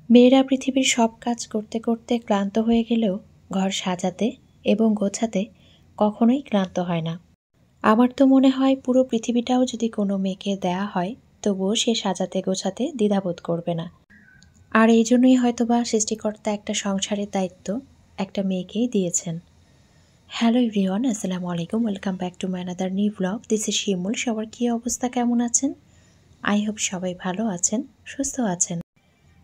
মেয়েরা পৃথিবীর সব কাজ করতে করতে ক্লান্ত হয়ে গেলেও ঘর সাজাতে এবং গোছাতে কখনোই ক্লান্ত হয় না। আমার তো মনে হয় পুরো পৃথিবীটাও যদি কোনো মেয়েকে দেয়া হয় তবুও সে সাজাতে গোছাতে দ্বিধাবোধ করবে না। আর এই জন্যই হয়তোবা সৃষ্টিকর্তা একটা সংসারের দায়িত্ব একটা মেয়েকেই দিয়েছেন। হ্যালো এভরিওয়ান, আসসালামু আলাইকুম, welcome back to my another new blog. This is Shimul. সবার কী অবস্থা, কেমন আছেন? আই হোপ সবাই ভালো আছেন, সুস্থ আছেন।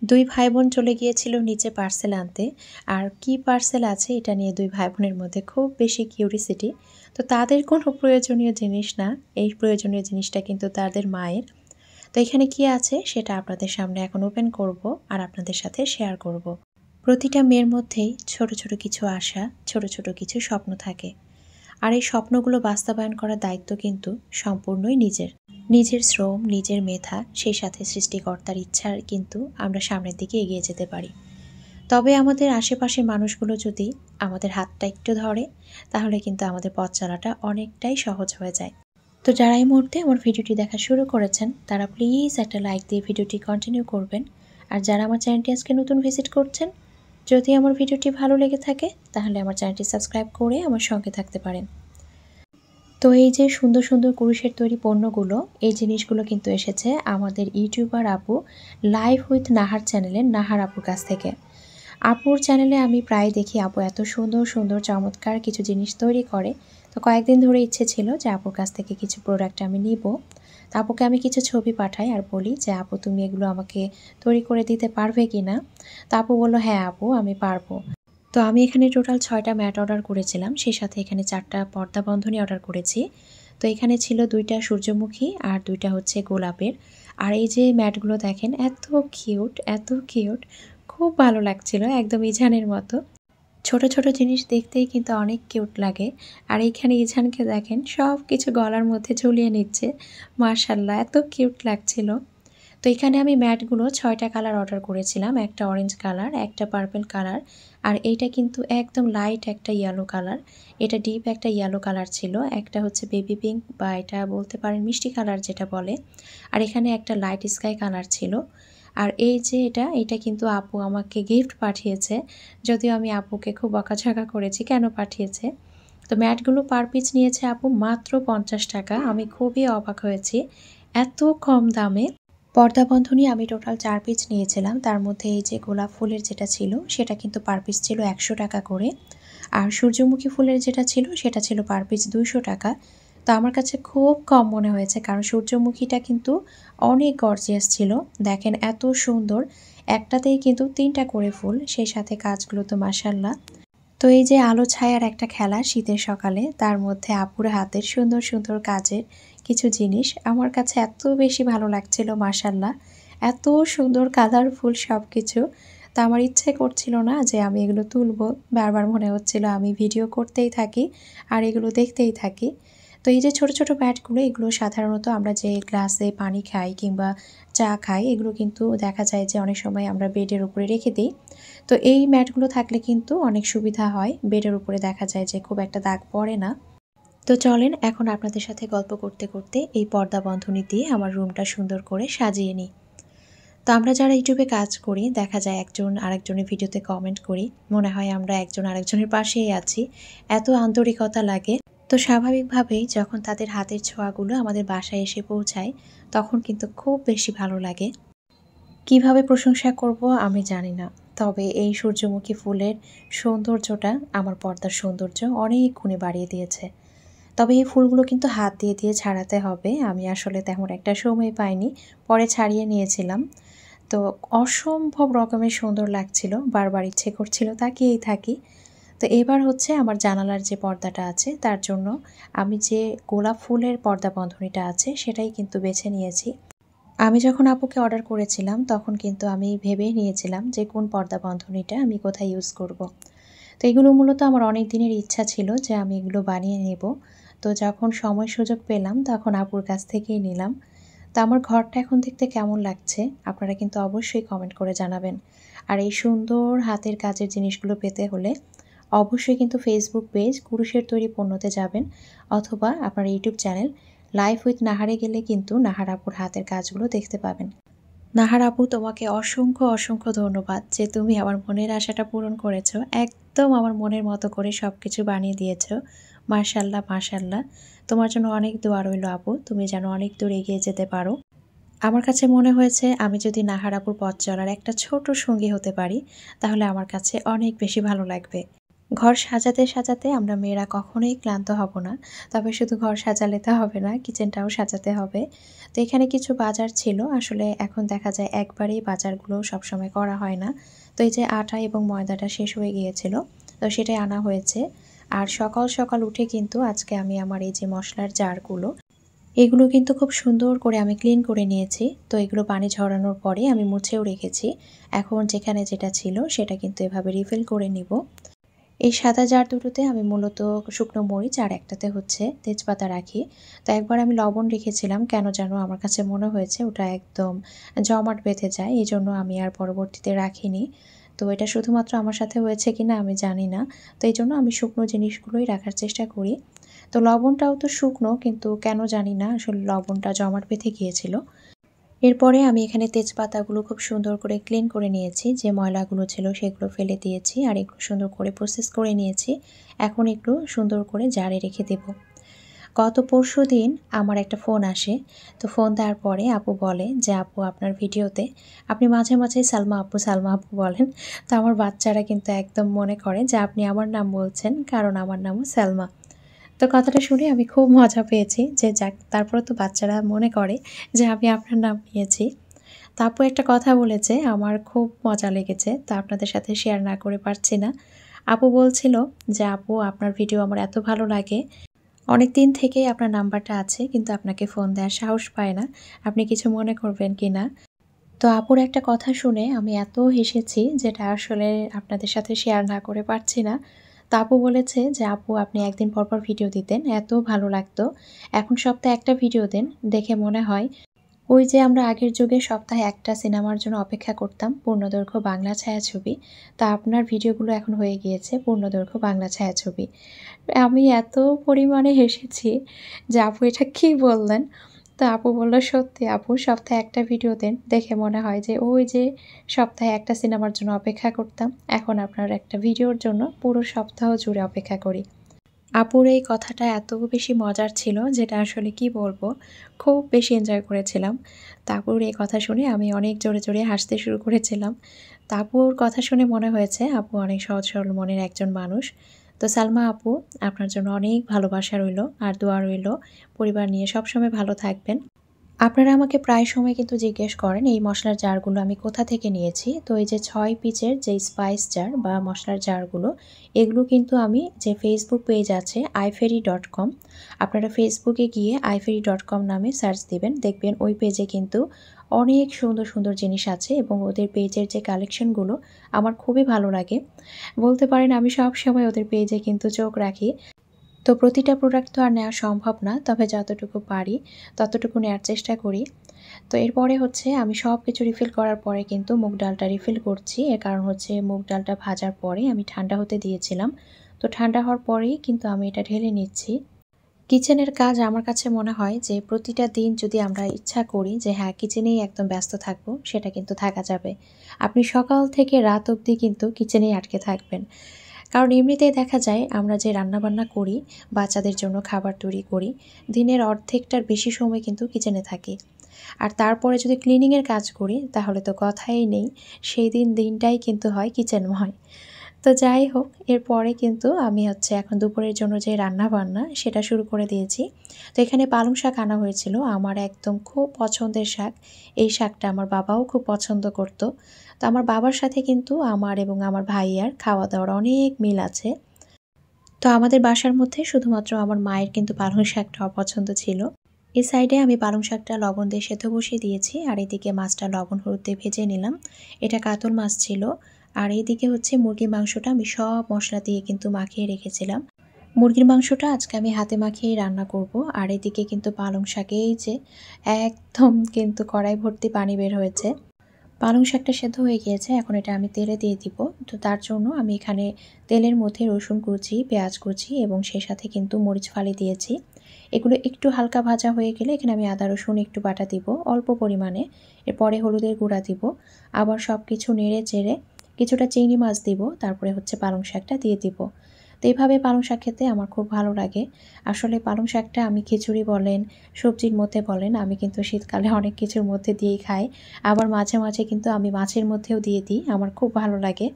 দুই ভাই বোন চলে গিয়েছিল নিচে পার্সেল আনতে। আর কি পার্সেল আছে এটা নিয়ে দুই ভাই বোনের মধ্যে খুব বেশি কিউরিসিটি। তো তাদের কোনো প্রয়োজনীয় জিনিস না, এই প্রয়োজনীয় জিনিসটা কিন্তু তাদের মায়ের। তো এখানে কি আছে সেটা আপনাদের সামনে এখন ওপেন করব আর আপনাদের সাথে শেয়ার করব। প্রতিটা মেয়ের মধ্যেই ছোট ছোট কিছু আশা, ছোট ছোট কিছু স্বপ্ন থাকে। আর এই স্বপ্নগুলো বাস্তবায়ন করার দায়িত্ব কিন্তু সম্পূর্ণই নিজের। নিজের শ্রম, নিজের মেধা, সেই সাথে সৃষ্টিকর্তার ইচ্ছার কিন্তু আমরা সামনের দিকে এগিয়ে যেতে পারি। তবে আমাদের আশেপাশের মানুষগুলো যদি আমাদের হাতটা একটু ধরে তাহলে কিন্তু আমাদের পথ চলাটা অনেকটাই সহজ হয়ে যায়। তো যারা এই মুহূর্তে আমার ভিডিওটি দেখা শুরু করেছেন তারা প্লিজ একটা লাইক দিয়ে ভিডিওটি কন্টিনিউ করবেন। আর যারা আমার চ্যানেলটি আজকে নতুন ভিজিট করছেন, যদি আমার ভিডিওটি ভালো লেগে থাকে তাহলে আমার চ্যানেলটি সাবস্ক্রাইব করে আমার সঙ্গে থাকতে পারেন। তো এই যে সুন্দর সুন্দর কুরুশের তৈরি পণ্যগুলো, এই জিনিসগুলো কিন্তু এসেছে আমাদের ইউটিউবার আপু লাইভ উইথ নাহার চ্যানেলের নাহার আপুর কাছ থেকে। আপুর চ্যানেলে আমি প্রায় দেখি আপু এত সুন্দর সুন্দর চমৎকার কিছু জিনিস তৈরি করে। তো কয়েকদিন ধরে ইচ্ছে ছিল যে আপুর কাছ থেকে কিছু প্রোডাক্ট আমি নিব। তো আপুকে আমি কিছু ছবি পাঠাই আর বলি যে আপু তুমি এগুলো আমাকে তৈরি করে দিতে পারবে কি না। তো আপু বললো হ্যাঁ আপু আমি পারবো। তো আমি এখানে টোটাল 6টা ম্যাট অর্ডার করেছিলাম, সেই সাথে এখানে 4টা পর্দা বন্ধনী অর্ডার করেছি। তো এখানে ছিল 2টা সূর্যমুখী আর 2টা হচ্ছে গোলাপের। আর এই যে ম্যাটগুলো দেখেন এত কিউট, এত কিউট, খুব ভালো লাগছিল, একদম ইজানের মতো। ছোট ছোট জিনিস দেখতেই কিন্তু অনেক কিউট লাগে। আর এইখানে ইজানকে দেখেন সব কিছু গলার মধ্যে ঝুলিয়ে নিচ্ছে, মাশাআল্লাহ এত কিউট লাগছিল। তো এখানে আমি ম্যাটগুলো 6টা কালার অর্ডার করেছিলাম, একটা অরেঞ্জ কালার, একটা পার্পল কালার, আর এইটা কিন্তু একদম লাইট একটা ইয়েলো কালার, এটা ডিপ একটা ইয়েলো কালার ছিল, একটা হচ্ছে বেবি পিঙ্ক বা এটা বলতে পারেন মিষ্টি কালার যেটা বলে, আর এখানে একটা লাইট স্কাই কালার ছিল। আর এই যে এটা কিন্তু আপু আমাকে গিফট পাঠিয়েছে, যদিও আমি আপুকে খুব বকাঝকা করেছি কেন পাঠিয়েছে। তো ম্যাটগুলো পার পিস নিয়েছে আপু মাত্র 50 টাকা। আমি খুবই অবাক হয়েছি এত কম দামে। পর্দা বন্ধনী আমি টোটাল 4 পিস নিয়েছিলাম, তার মধ্যে এই যে গোলাপ ফুলের যেটা ছিল সেটা কিন্তু পার পিস ছিল 100 টাকা করে, আর সূর্যমুখী ফুলের যেটা ছিল সেটা ছিল পার পিস 200 টাকা। তো আমার কাছে খুব কম মনে হয়েছে, কারণ সূর্যমুখীটা কিন্তু অনেক গর্জিয়াস ছিল। দেখেন এত সুন্দর, একটাতেই কিন্তু 3টা করে ফুল, সেই সাথে কাজগুলো তো মাশাআল্লাহ। তো এই যে আলো ছায়ার একটা খেলা শীতের সকালে, তার মধ্যে আপুর হাতের সুন্দর সুন্দর কাজের কিছু জিনিস আমার কাছে এত বেশি ভালো লাগছিল, মাশাআল্লাহ এত সুন্দর কালারফুল সব কিছু। তো আমার ইচ্ছে করছিল না যে আমি এগুলো তুলবো, বারবার মনে হচ্ছিল আমি ভিডিও করতেই থাকি আর এগুলো দেখতেই থাকি। তো এই যে ছোট ছোট ব্যাটগুলো, এগুলো সাধারণত আমরা যে গ্লাসে পানি খাই কিংবা চা খাই, এগুলো কিন্তু দেখা যায় যে অনেক সময় আমরা বেডের উপরে রেখে দিই। তো এই ম্যাটগুলো থাকলে কিন্তু অনেক সুবিধা হয়, বেডের উপরে দেখা যায় যে খুব একটা দাগ পড়ে না। তো চলেন এখন আপনাদের সাথে গল্প করতে করতে এই পর্দা বন্ধনী দিয়ে আমার রুমটা সুন্দর করে সাজিয়ে নিই। তো আমরা যারা ইউটিউবে কাজ করি দেখা যায় একজন আরেকজনের ভিডিওতে কমেন্ট করি, মনে হয় আমরা একজন আরেকজনের পাশেই আছি, এত আন্তরিকতা লাগে। তো স্বাভাবিকভাবেই যখন তাদের হাতের ছোঁয়াগুলো আমাদের বাসায় এসে পৌঁছায় তখন কিন্তু খুব বেশি ভালো লাগে। কিভাবে প্রশংসা করব আমি জানি না, তবে এই সূর্যমুখী ফুলের সৌন্দর্যটা আমার পর্দার সৌন্দর্য অনেক গুণে বাড়িয়ে দিয়েছে। তবে এই ফুলগুলো কিন্তু হাত দিয়ে দিয়ে ছাড়াতে হবে, আমি আসলে তেমন একটা সময় পাইনি, পরে ছাড়িয়ে নিয়েছিলাম। তো অসম্ভব রকমের সুন্দর লাগছিল, বারবার ইচ্ছে করছিল তাকিয়েই থাকি। তো এবার হচ্ছে আমার জানালার যে পর্দাটা আছে তার জন্য আমি যে গোলাপ ফুলের পর্দা বন্ধনীটা আছে সেটাই কিন্তু বেছে নিয়েছি। আমি যখন আপুকে অর্ডার করেছিলাম তখন কিন্তু আমি ভেবেই নিয়েছিলাম যে কোন পর্দা বন্ধনীটা আমি কোথায় ইউজ করব। তো এগুলো মূলত আমার অনেক দিনের ইচ্ছা ছিল যে আমি এগুলো বানিয়ে নেব। তো যখন সময় সুযোগ পেলাম তখন আপুর কাছ থেকেই নিলাম। তো আমার ঘরটা এখন দেখতে কেমন লাগছে আপনারা কিন্তু অবশ্যই কমেন্ট করে জানাবেন। আর এই সুন্দর হাতের কাজের জিনিসগুলো পেতে হলে অবশ্যই কিন্তু ফেসবুক পেজ কুরুশের তৈরি পণ্যতে যাবেন, অথবা আপনার ইউটিউব চ্যানেল লাইফ উইথ নাহারে গেলে কিন্তু নাহার আপুর হাতের কাজগুলো দেখতে পাবেন। নাহার আপু, তোমাকে অসংখ্য অসংখ্য ধন্যবাদ যে তুমি আমার মনের আশাটা পূরণ করেছো। একদম আমার মনের মতো করে সব কিছু বানিয়ে দিয়েছো। মাশাল্লাহ মাশাল্লাহ। তোমার জন্য অনেক দোয়া রইল আপু, তুমি যেন অনেক দূর এগিয়ে যেতে পারো। আমার কাছে মনে হয়েছে আমি যদি নাহার আপুর পথ চলার একটা ছোট সঙ্গী হতে পারি, তাহলে আমার কাছে অনেক বেশি ভালো লাগবে। ঘর সাজাতে সাজাতে আমরা মেয়েরা কখনোই ক্লান্ত হব না। তবে শুধু ঘর সাজালে তো হবে না, কিচেনটাও সাজাতে হবে। তো এখানে কিছু বাজার ছিল, আসলে এখন দেখা যায় একবারেই বাজারগুলো সবসময় করা হয় না। তো এই যে আটা এবং ময়দাটা শেষ হয়ে গিয়েছিল, তো সেটাই আনা হয়েছে। আর সকাল সকাল উঠে কিন্তু আজকে আমি আমার এই যে মশলার জারগুলো, এগুলো কিন্তু খুব সুন্দর করে আমি ক্লিন করে নিয়েছি। তো এগুলো পানি ঝরানোর পরে আমি মুছেও রেখেছি। এখন যেখানে যেটা ছিল সেটা কিন্তু এভাবে রিফিল করে নিব। এই সাদা জার দুটোতে আমি মূলত শুকনো মরিচ আর একটাতে হচ্ছে তেজপাতা রাখি। তো একবার আমি লবণ রেখেছিলাম, কেন যেন আমার কাছে মনে হয়েছে ওটা একদম জমাট বেঁধে যায়, এই জন্য আমি আর পরবর্তীতে রাখিনি। তো এটা শুধুমাত্র আমার সাথে হয়েছে কিনা আমি জানি না। তো এই জন্য আমি শুকনো জিনিসগুলোই রাখার চেষ্টা করি। তো লবণটাও তো শুকনো, কিন্তু কেন জানি না আসলে লবণটা জমাট বেঁধে গিয়েছিল। এরপরে আমি এখানে তেজপাতাগুলো খুব সুন্দর করে ক্লিন করে নিয়েছি, যে ময়লাগুলো ছিল সেগুলো ফেলে দিয়েছি আর একটু সুন্দর করে প্রসেস করে নিয়েছি। এখন একটু সুন্দর করে জারে রেখে দেব। গত পরশুদিন আমার একটা ফোন আসে। তো ফোন দেওয়ার পরে আপু বলে যে আপু, আপনার ভিডিওতে আপনি মাঝে মাঝেই সালমা আপু বলেন। তো আমার বাচ্চারা কিন্তু একদম মনে করে যে আপনি আমার নাম বলছেন, কারণ আমার নামও সালমা। তো কথাটা শুনে আমি খুব মজা পেয়েছি যে যাক, তারপরে তো বাচ্চারা মনে করে যে আমি আপনার নাম নিয়েছি। তো আপু একটা কথা বলেছে, আমার খুব মজা লেগেছে, তো আপনাদের সাথে শেয়ার না করে পারছি না। আপু বলছিল যে আপু, আপনার ভিডিও আমার এত ভালো লাগে, অনেক দিন থেকেই আপনার নাম্বারটা আছে কিন্তু আপনাকে ফোন দেওয়ার সাহস পায় না, আপনি কিছু মনে করবেন কি না। তো আপুর একটা কথা শুনে আমি এত হেসেছি, যেটা আসলে আপনাদের সাথে শেয়ার না করে পারছি না। তো আপু বলেছে যে আপু, আপনি একদিন পর পর ভিডিও দিতেন, এত ভালো লাগতো। এখন সপ্তাহে একটা ভিডিও দেন, দেখে মনে হয় ওই যে আমরা আগের যুগে সপ্তাহে একটা সিনেমার জন্য অপেক্ষা করতাম, পূর্ণদৈর্ঘ্য বাংলা ছায়াছবি। তা আপনার ভিডিওগুলো এখন হয়ে গিয়েছে পূর্ণদৈর্ঘ্য বাংলা ছায়াছবি। আমি এত পরিমাণে হেসেছি যে আপু এটা কী বললেন। তো আপু বলল, সত্যি আপু, সপ্তাহে একটা ভিডিও দেন, দেখে মনে হয় যে ওই যে সপ্তাহে একটা সিনেমার জন্য অপেক্ষা করতাম, এখন আপনার একটা ভিডিওর জন্য পুরো সপ্তাহ জুড়ে অপেক্ষা করি। আপুর এই কথাটা এত বেশি মজার ছিল, যেটা আসলে কি বলবো, খুব বেশি এনজয় করেছিলাম। তো আপুর এই কথা শুনে আমি অনেক জোরে জোরে হাসতে শুরু করেছিলাম। তো আপুর কথা শুনে মনে হয়েছে আপু অনেক সহজ সরল মনের একজন মানুষ। তো সালমা আপু, আপনার জন্য অনেক ভালোবাসা রইল আর দোয়া রইল। পরিবার নিয়ে সবসময় ভালো থাকবেন। আপনারা আমাকে প্রায় সময় কিন্তু জিজ্ঞেস করেন এই মশলার জারগুলো আমি কোথা থেকে নিয়েছি। তো এই যে 6 পিচের যে স্পাইস জার বা মশলার জারগুলো, এগুলো কিন্তু আমি যে ফেসবুক পেজ আছে iFairy.com, আপনারা ফেসবুকে গিয়ে iFairy.com নামে সার্চ দিবেন, দেখবেন ওই পেজে কিন্তু অনেক সুন্দর সুন্দর জিনিস আছে এবং ওদের পেজের যে কালেকশনগুলো আমার খুবই ভালো লাগে। বলতে পারেন আমি সব সময় ওদের পেজে কিন্তু চোখ রাখি। তো প্রতিটা প্রোডাক্ট তো আর নেওয়া সম্ভব না, তবে যতটুকু পারি ততটুকু নেওয়ার চেষ্টা করি। তো এরপরে হচ্ছে আমি সব কিছু রিফিল করার পরে কিন্তু মুগ ডালটা রিফিল করছি। এর কারণ হচ্ছে মুগ ডালটা ভাজার পরে আমি ঠান্ডা হতে দিয়েছিলাম। তো ঠান্ডা হওয়ার পরেই কিন্তু আমি এটা ঢেলে নিচ্ছি। কিচেনের কাজ আমার কাছে মনে হয় যে প্রতিটা দিন যদি আমরা ইচ্ছা করি যে হ্যাঁ, কিচেনেই একদম ব্যস্ত থাকবো, সেটা কিন্তু থাকা যাবে। আপনি সকাল থেকে রাত অবধি কিন্তু কিচেনেই আটকে থাকবেন। কারণ এমনিতেই দেখা যায় আমরা যে রান্নাবান্না করি, বাচ্চাদের জন্য খাবার তৈরি করি, দিনের অর্ধেকটার বেশি সময় কিন্তু কিচেনে থাকি। আর তারপরে যদি ক্লিনিংয়ের কাজ করি তাহলে তো কথাই নেই, সেই দিনটাই কিন্তু হয় কিচেনময়। তো যাই হোক, এরপরে কিন্তু আমি হচ্ছে এখন দুপুরের জন্য যে রান্নাবান্না সেটা শুরু করে দিয়েছি। তো এখানে পালং শাক আনা হয়েছিল, আমার একদম খুব পছন্দের শাক। এই শাকটা আমার বাবাও খুব পছন্দ করত। তো আমার বাবার সাথে কিন্তু আমার এবং আমার ভাইয়ার খাওয়া দাওয়ার অনেক মিল আছে। তো আমাদের বাসার মধ্যে শুধুমাত্র আমার মায়ের কিন্তু পালং শাকটা অপছন্দ ছিল। এই সাইডে আমি পালং শাকটা লবণ দিয়ে সেদ্ধ বসিয়ে দিয়েছি আর এদিকে মাছটা লবণ হলুদ দিয়ে ভেজে নিলাম। এটা কাতল মাছ ছিল। আর এইদিকে হচ্ছে মুরগির মাংসটা আমি সব মশলা দিয়ে কিন্তু মাখিয়ে রেখেছিলাম। মুরগির মাংসটা আজকে আমি হাতে মাখিয়েই রান্না করব। আর এদিকে কিন্তু পালং শাকে এই যে একদম কিন্তু কড়াই ভর্তি পানি বের হয়েছে। পালং শাকটা সেদ্ধ হয়ে গিয়েছে, এখন এটা আমি তেলে দিয়ে দিব। তো তার জন্য আমি এখানে তেলের মধ্যে রসুন কুচি, পেঁয়াজ কুচি এবং সেই সাথে কিন্তু মরিচ ফালি দিয়েছি। এগুলো একটু হালকা ভাজা হয়ে গেলে এখানে আমি আদা রসুন একটু বাটা দিব অল্প পরিমাণে, এরপরে হলুদের গুঁড়া দিব, আবার সব কিছু নেড়ে চেড়ে কিছুটা চিংড়ি মাছ দিব, তারপরে হচ্ছে পালং শাকটা দিয়ে দিব। তো এইভাবে পালং শাক খেতে আমার খুব ভালো লাগে। আসলে পালং শাকটা আমি খিচুড়ি বলেন, সবজির মধ্যে বলেন, আমি কিন্তু শীতকালে অনেক কিছুর মধ্যে দিয়েই খাই। আবার মাঝে মাঝে কিন্তু আমি মাছের মধ্যেও দিয়ে দিই, আমার খুব ভালো লাগে।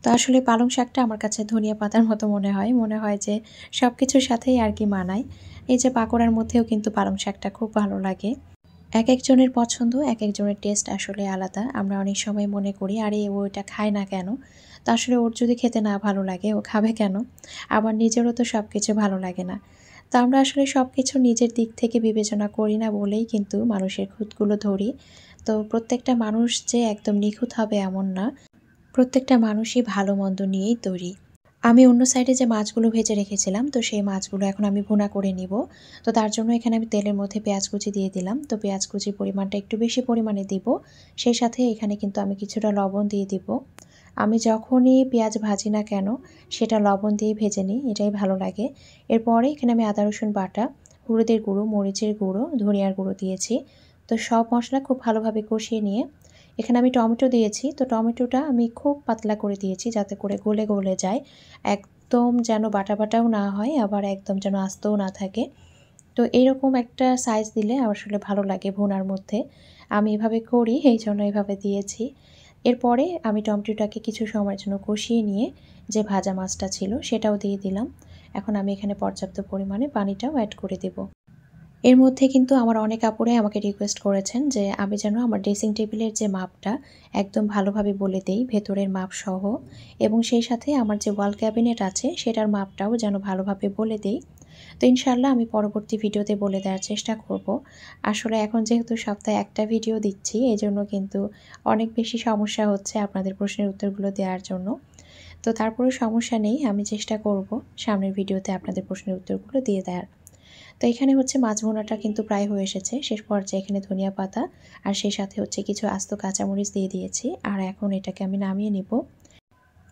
তো আসলে পালং শাকটা আমার কাছে ধনিয়া পাতার মতো মনে হয় যে সব কিছুর সাথেই আর কি মানায়। এই যে পাকোড়ার মধ্যেও কিন্তু পালং শাকটা খুব ভালো লাগে। এক একজনের পছন্দ, এক একজনের টেস্ট আসলে আলাদা। আমরা অনেক সময় মনে করি আরে ও এটা খায় না কেন? তো আসলে ওর যদি খেতে না ভালো লাগে ও খাবে কেন? আবার নিজেরও তো সব কিছু ভালো লাগে না। তো আমরা আসলে সব কিছু নিজের দিক থেকে বিবেচনা করি না বলেই কিন্তু মানুষের খুঁতগুলো ধরি। তো প্রত্যেকটা মানুষ যে একদম নিখুঁত হবে এমন না। প্রত্যেকটা মানুষই ভালো মন্দ নিয়েই তৈরি। আমি অন্য সাইডে যে মাছগুলো ভেজে রেখেছিলাম, তো সেই মাছগুলো এখন আমি ভুনা করে নিব। তো তার জন্য এখানে আমি তেলের মধ্যে পেঁয়াজ কুচি দিয়ে দিলাম। তো পেঁয়াজ কুচির পরিমাণটা একটু বেশি পরিমাণে দিব। সেই সাথে এখানে কিন্তু আমি কিছুটা লবণ দিয়ে দিব। আমি যখনই পেঁয়াজ ভাজি না কেন সেটা লবণ দিয়ে ভেজে নিই, এটাই ভালো লাগে। এরপরে এখানে আমি আদা রসুন বাটা, হলুদের গুঁড়ো, মরিচের গুঁড়ো, ধনিয়ার গুঁড়ো দিয়েছি। তো সব মশলা খুব ভালোভাবে কষিয়ে নিয়ে এখানে আমি টমেটো দিয়েছি। তো টমেটোটা আমি খুব পাতলা করে দিয়েছি যাতে করে গলে গলে যায়, একদম যেন বাটা বাটাও না হয়, আবার একদম যেন আস্তও না থাকে। তো এরকম একটা সাইজ দিলে আসলে ভালো লাগে ভুনার মধ্যে। আমি এভাবে করি, এই জন্য এভাবে দিয়েছি। এরপরে আমি টমেটোটাকে কিছু সময়ের জন্য কষিয়ে নিয়ে যে ভাজা মাছটা ছিল সেটাও দিয়ে দিলাম। এখন আমি এখানে পর্যাপ্ত পরিমাণে পানিটাও অ্যাড করে দেব। এর মধ্যে কিন্তু আমার অনেক আপুরাই আমাকে রিকোয়েস্ট করেছেন যে আমি যেন আমার ড্রেসিং টেবিলের যে মাপটা একদম ভালোভাবে বলে দেই, ভেতরের মাপ সহ, এবং সেই সাথে আমার যে ওয়াল ক্যাবিনেট আছে সেটার মাপটাও যেন ভালোভাবে বলে দেই। তো ইনশাআল্লাহ আমি পরবর্তী ভিডিওতে বলে দেওয়ার চেষ্টা করব। আসলে এখন যেহেতু সপ্তাহে একটা ভিডিও দিচ্ছি, এজন্য কিন্তু অনেক বেশি সমস্যা হচ্ছে আপনাদের প্রশ্নের উত্তরগুলো দেওয়ার জন্য। তো তারপরেও সমস্যা নেই, আমি চেষ্টা করব সামনের ভিডিওতে আপনাদের প্রশ্নের উত্তরগুলো দিয়ে দেওয়ার। তো এখানে হচ্ছে মাছ ভুনাটা কিন্তু প্রায় হয়ে এসেছে। শেষ পর্যায়ে এখানে ধনিয়া পাতা আর সেই সাথে হচ্ছে কিছু আস্ত কাঁচামরিচ দিয়ে দিয়েছি। আর এখন এটাকে আমি নামিয়ে নিব।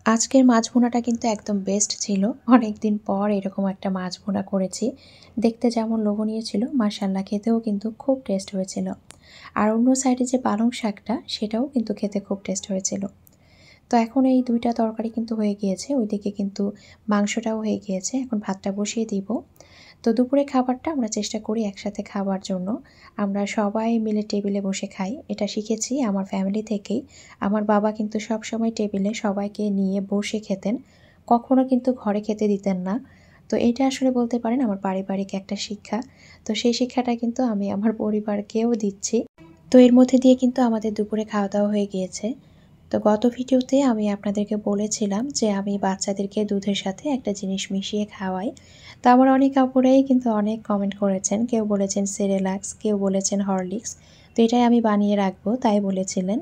আজকের মাছ ভুনাটা কিন্তু একদম বেস্ট ছিল। অনেকদিন পর এরকম একটা মাছ ভুনা করেছি। দেখতে যেমন লোভনীয় ছিল, মাশাআল্লাহ খেতেও কিন্তু খুব টেস্ট হয়েছিল। আর অন্য সাইডে যে পালং শাকটা সেটাও কিন্তু খেতে খুব টেস্ট হয়েছিল। তো এখন এই ২টা তরকারি কিন্তু হয়ে গিয়েছে। ওইদিকে কিন্তু মাংসটাও হয়ে গিয়েছে। এখন ভাতটা বসিয়ে দিব। তো দুপুরে খাবারটা আমরা চেষ্টা করি একসাথে খাওয়ার জন্য। আমরা সবাই মিলে টেবিলে বসে খাই। এটা শিখেছি আমার ফ্যামিলি থেকেই। আমার বাবা কিন্তু সবসময় টেবিলে সবাইকে নিয়ে বসে খেতেন। কখনো কিন্তু ঘরে খেতে দিতেন না। তো এটা আসলে বলতে পারেন আমার পারিবারিক একটা শিক্ষা। তো সেই শিক্ষাটা কিন্তু আমি আমার পরিবারকেও দিচ্ছি। তো এর মধ্যে দিয়ে কিন্তু আমাদের দুপুরে খাওয়া-দাওয়া হয়ে গিয়েছে। তো গত ভিডিওতে আমি আপনাদেরকে বলেছিলাম যে আমি বাচ্চাদেরকে দুধের সাথে একটা জিনিস মিশিয়ে খাওয়াই। তো আমার অনেক আপুরাই কিন্তু অনেক কমেন্ট করেছেন। কেউ বলেছেন সেরেলাক্স, কেউ বলেছেন হরলিক্স। তো এটাই আমি বানিয়ে রাখবো তাই বলেছিলেন।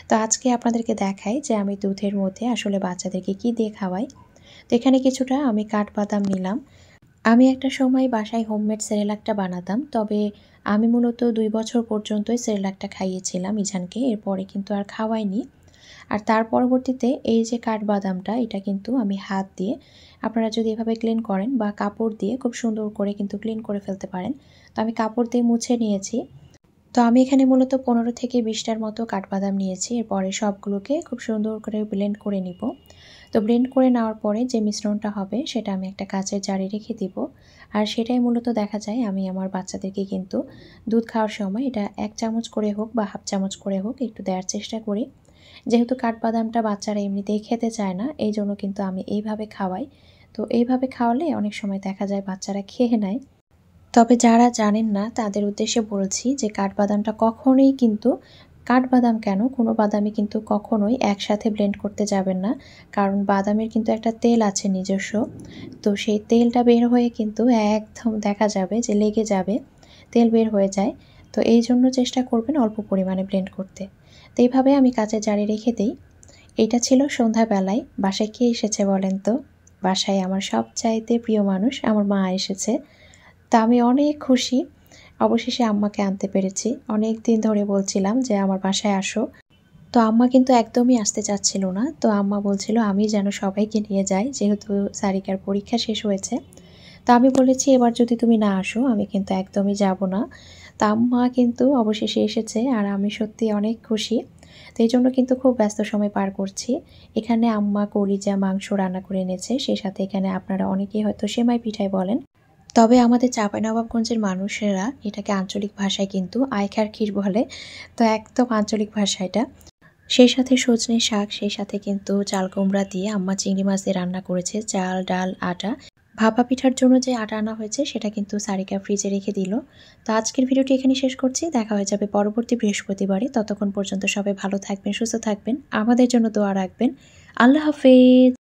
তো আজকে আপনাদেরকে দেখাই যে আমি দুধের মধ্যে আসলে বাচ্চাদেরকে কি দিয়ে খাওয়াই। তো এখানে কিছুটা আমি কাঠবাদাম নিলাম। আমি একটা সময় বাসায় হোমমেড সেরেলাকটা বানাতাম। তবে আমি মূলত ২ বছর পর্যন্তই সেরেলাকটা খাইয়েছিলাম ইজানকে। এরপরে কিন্তু আর খাওয়াইনি। আর তার পরবর্তীতে এই যে কাঠবাদামটা, এটা কিন্তু আমি হাত দিয়ে, আপনারা যদি এভাবে ক্লিন করেন বা কাপড় দিয়ে খুব সুন্দর করে কিন্তু ক্লিন করে ফেলতে পারেন। তো আমি কাপড় দিয়ে মুছে নিয়েছি। তো আমি এখানে মূলত ১৫ থেকে ২০টার মতো কাঠবাদাম নিয়েছি। এরপরে সবগুলোকে খুব সুন্দর করে ব্লেন্ড করে নিব। তো ব্লেন্ড করে নেওয়ার পরে যে মিশ্রণটা হবে সেটা আমি একটা কাঁচের জারে রেখে দিব। আর সেটাই মূলত দেখা যায় আমি আমার বাচ্চাদেরকে কিন্তু দুধ খাওয়ার সময় এটা ১ চামচ করে হোক বা হাফ চামচ করে হোক একটু দেওয়ার চেষ্টা করি। যেহেতু কাঠবাদামটা বাচ্চারা এমনিতেই খেতে চায় না, এইজন্য কিন্তু আমি এইভাবে খাওয়াই। তো এইভাবে খাওয়ালে অনেক সময় দেখা যায় বাচ্চারা খেয়ে নেয়। তবে যারা জানেন না তাদের উদ্দেশ্যে বলছি যে কাঠবাদামটা কখনোই কিন্তু, কাঠবাদাম কেন, কোনো বাদামই কিন্তু কখনোই একসাথে ব্লেন্ড করতে যাবেন না। কারণ বাদামের কিন্তু একটা তেল আছে নিজস্ব। তো সেই তেলটা বের হয়ে কিন্তু একদম দেখা যাবে যে লেগে যাবে, তেল বের হয়ে যায়। তো এইজন্য চেষ্টা করবেন অল্প পরিমাণে ব্লেন্ড করতে। তো এইভাবে আমি কাঁচের জারে রেখে দেই। এটা ছিল সন্ধ্যাবেলায়। বাসায় কে এসেছে বলেন তো? বাসায় আমার সবচাইতে প্রিয় মানুষ আমার মা এসেছে। তা আমি অনেক খুশি। অবশেষে আম্মাকে আনতে পেরেছি। অনেক দিন ধরে বলছিলাম যে আমার বাসায় আসো। তো আম্মা কিন্তু একদমই আসতে চাচ্ছিল না। তো আম্মা বলছিল আমি যেন সবাইকে নিয়ে যাই, যেহেতু সারিকার পরীক্ষা শেষ হয়েছে। তো আমি বলেছি, এবার যদি তুমি না আসো আমি কিন্তু একদমই যাব না। তা আম্মা কিন্তু অবশেষে এসেছে আর আমি সত্যি অনেক খুশি। তো এইজন্য কিন্তু খুব ব্যস্ত সময় পার করছি। এখানে আম্মা কলিজা মাংস রান্না করে এনেছে। সেই সাথে এখানে আপনারা অনেকেই হয়তো সেমাই পিঠাই বলেন। তবে আমাদের চাঁপাইনবাবগঞ্জের মানুষেরা এটাকে আঞ্চলিক ভাষায় কিন্তু আইখার ক্ষীর বলে। তো একদম আঞ্চলিক ভাষা এটা। সেই সাথে সজনে শাক, সেই সাথে কিন্তু চাল কুমড়া দিয়ে আম্মা চিংড়ি মাছ দিয়ে রান্না করেছে। চাল, ডাল, আটা। ভাপা পিঠার জন্য যে আটা আনা হয়েছে সেটা কিন্তু সারিকা ফ্রিজে রেখে দিল। তো আজকের ভিডিওটি এখানেই শেষ করছি। দেখা হয়ে যাবে পরবর্তী বৃহস্পতিবারে। ততক্ষণ পর্যন্ত সবাই ভালো থাকবেন, সুস্থ থাকবেন। আমাদের জন্য দোয়া রাখবেন। আল্লাহ হাফেজ।